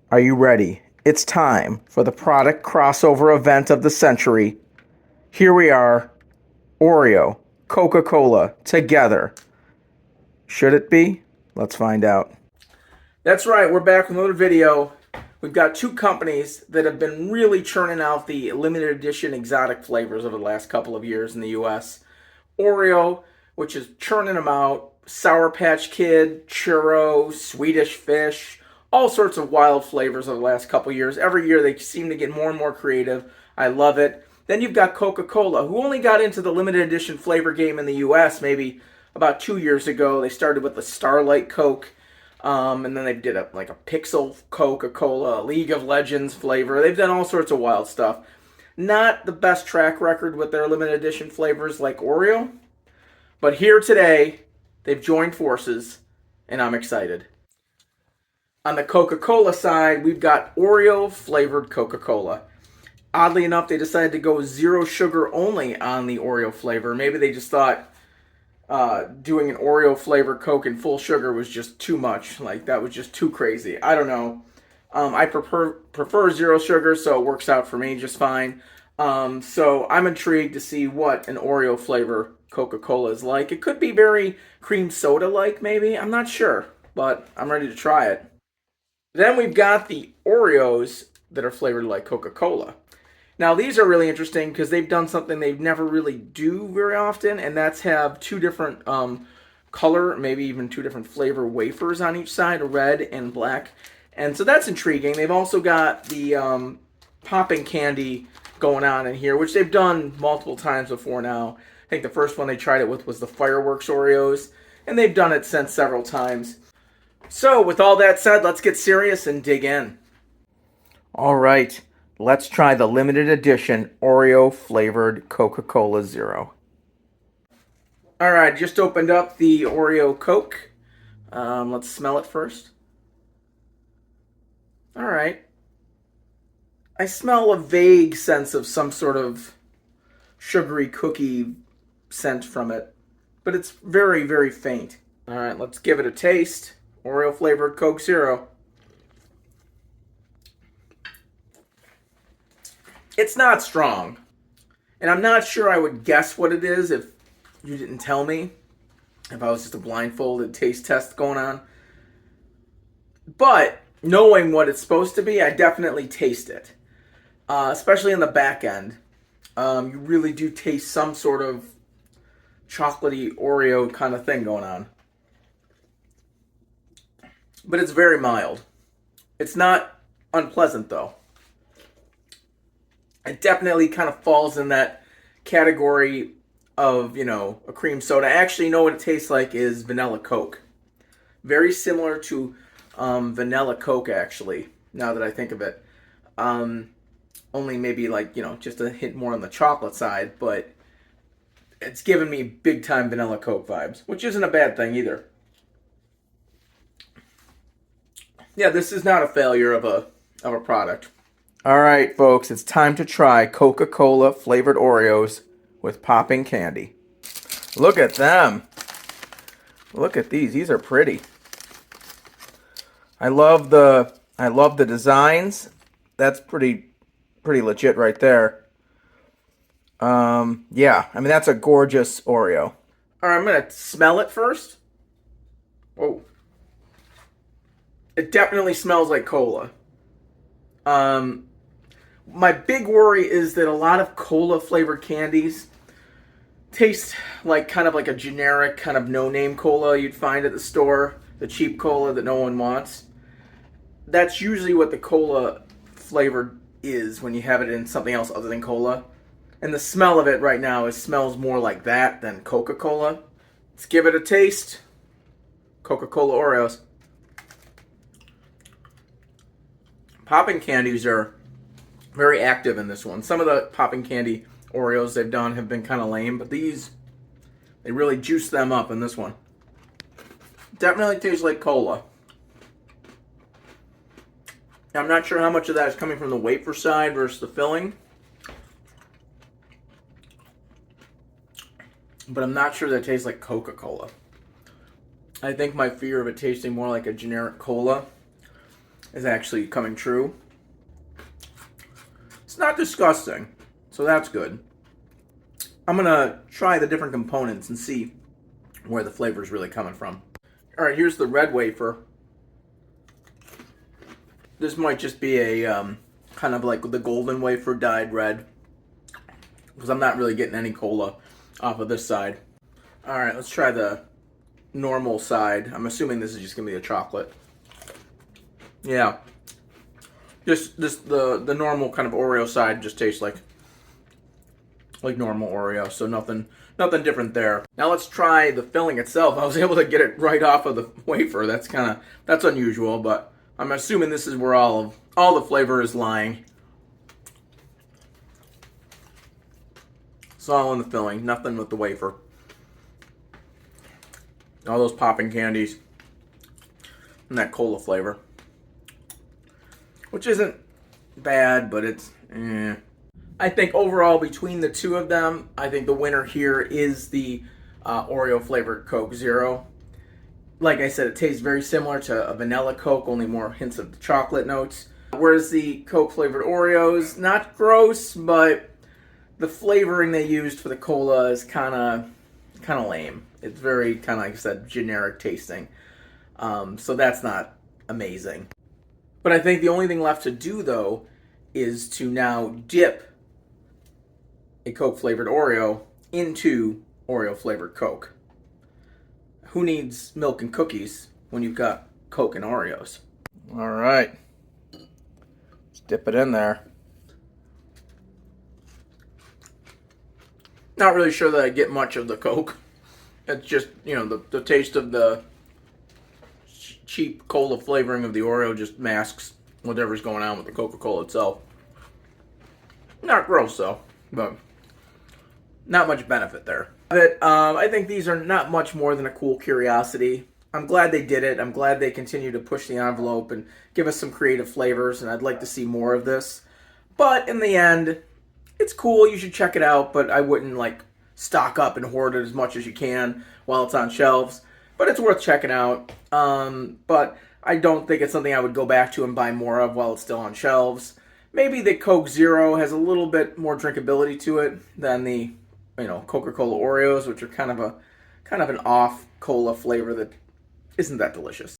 Are you ready? It's time for the product crossover event of the century. Here we are, Oreo, Coca-Cola, together. Should it be? Let's find out. That's right, we're back with another video. We've got two companies that have been really churning out the limited edition exotic flavors over the last couple of years in the US. Oreo, which is churning them out, Sour Patch Kid, Churro, Swedish Fish, all sorts of wild flavors over the last couple of years. Every year they seem to get more and more creative. I love it. Then you've got Coca-Cola, who only got into the limited edition flavor game in the US maybe about 2 years ago. They started with the Starlight Coke. And then they did a Pixel Coca-Cola, League of Legends flavor. They've done all sorts of wild stuff. Not the best track record with their limited edition flavors like Oreo. But here today, they've joined forces, and I'm excited. On the Coca-Cola side, we've got Oreo flavored Coca-Cola. Oddly enough, they decided to go zero sugar only on the Oreo flavor. Maybe they just thought doing an Oreo flavored Coke in full sugar was just too much. Like, that was just too crazy. I don't know. I prefer zero sugar, so it works out for me just fine. So I'm intrigued to see what an Oreo flavor Coca-Cola is like. It could be very cream soda-like, maybe. I'm not sure, but I'm ready to try it. Then we've got the Oreos that are flavored like Coca-Cola. Now, these are really interesting because they've done something they've never really do very often, and that's have two different color, maybe even two different flavor wafers on each side, red and black. And so that's intriguing. They've also got the popping candy going on in here, which they've done multiple times before now. I think the first one they tried it with was the Fireworks Oreos, and they've done it since several times. So, with all that said, let's get serious and dig in. All right. Let's try the limited edition Oreo flavored Coca-Cola Zero. All right, just opened up the Oreo Coke. Let's smell it first. All right. I smell a vague sense of some sort of sugary cookie scent from it, but it's very, very faint. All right, let's give it a taste. Oreo flavored Coke Zero. It's not strong. And I'm not sure I would guess what it is if you didn't tell me. If I was just a blindfolded taste test going on. But knowing what it's supposed to be, I definitely taste it. Especially in the back end. You really do taste some sort of chocolatey Oreo kind of thing going on. But it's very mild. It's not unpleasant though. It definitely kind of falls in that category of, a cream soda. I actually know what it tastes like is vanilla Coke. Very similar to vanilla Coke, actually, now that I think of it. Only maybe just a hint more on the chocolate side, but it's giving me big time vanilla Coke vibes, which isn't a bad thing either. Yeah, this is not a failure of a product. All right, folks, it's time to try Coca-Cola flavored Oreos with popping candy. Look at them. Look at these. These are pretty. I love the designs. That's pretty legit right there. Yeah, I mean that's a gorgeous Oreo. All right, I'm gonna smell it first. Whoa. It definitely smells like cola. My big worry is that a lot of cola flavored candies taste like kind of like a generic kind of no-name cola you'd find at the store, the cheap cola that no one wants. That's usually what the cola flavored is when you have it in something else other than cola. And the smell of it right now smells more like that than Coca-Cola. Let's give it a taste. Coca-Cola Oreos. Popping candies are very active in this one. Some of the popping candy Oreos they've done have been kind of lame, but these, they really juice them up in this one. Definitely tastes like cola. I'm not sure how much of that is coming from the wafer side versus the filling. But I'm not sure that it tastes like Coca-Cola. I think my fear of it tasting more like a generic cola is actually coming true. It's not disgusting, so that's good. I'm gonna try the different components and see where the flavor is really coming from. All right, here's the red wafer. This might just be a kind of like the golden wafer dyed red, because I'm not really getting any cola off of this side. All right, let's try the normal side. I'm assuming this is just gonna be a chocolate. Yeah, just the normal kind of Oreo side just tastes like normal Oreo, so nothing different there. Now let's try the filling itself. I was able to get it right off of the wafer. That's unusual, but I'm assuming this is where all the flavor is lying. It's all in the filling, nothing with the wafer. All those popping candies and that cola flavor, which isn't bad, but it's I think overall between the two of them, I think the winner here is the Oreo flavored Coke Zero. Like I said, it tastes very similar to a vanilla Coke, only more hints of the chocolate notes. Whereas the Coke flavored Oreos, not gross, but the flavoring they used for the cola is kind of lame. It's very kind of, like I said, generic tasting. So that's not amazing. But I think the only thing left to do, though, is to now dip a Coke flavored Oreo into Oreo flavored Coke. Who needs milk and cookies when you've got Coke and Oreos? All right. Let's dip it in there. Not really sure that I get much of the Coke. It's just, the taste of the cheap cola flavoring of the Oreo just masks whatever's going on with the Coca-Cola itself. Not gross, though, but not much benefit there. But I think these are not much more than a cool curiosity. I'm glad they did it. I'm glad they continue to push the envelope and give us some creative flavors, and I'd like to see more of this. But in the end, it's cool. You should check it out, but I wouldn't stock up and hoard it as much as you can while it's on shelves. But it's worth checking out. But I don't think it's something I would go back to and buy more of while it's still on shelves. Maybe the Coke Zero has a little bit more drinkability to it than the Coca-Cola Oreos, which are kind of an off cola flavor that isn't that delicious.